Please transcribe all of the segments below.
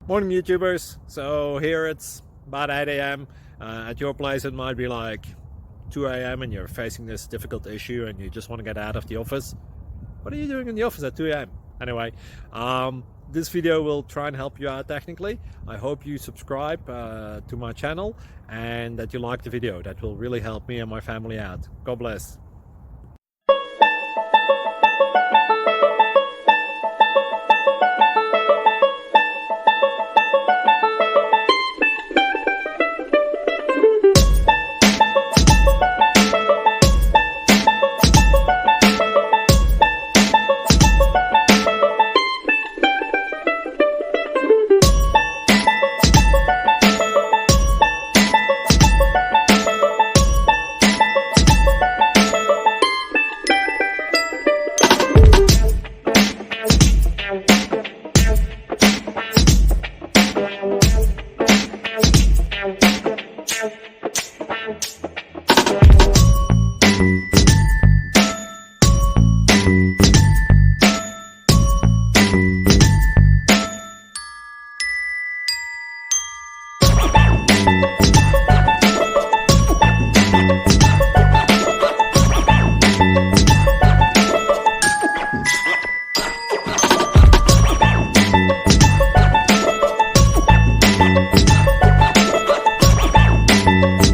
Morning, YouTubers. So here it's about 8 a.m. At your place, it might be like 2 a.m. and you're facing this difficult issue and you just want to get out of the office. What are you doing in the office at 2 a.m.? Anyway, this video will try and help you out technically. I hope you subscribe to my channel and that you like the video. That will really help me and my family out. God bless.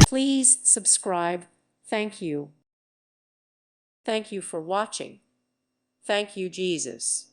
Please subscribe. Thank you. Thank you for watching. Thank you, Jesus.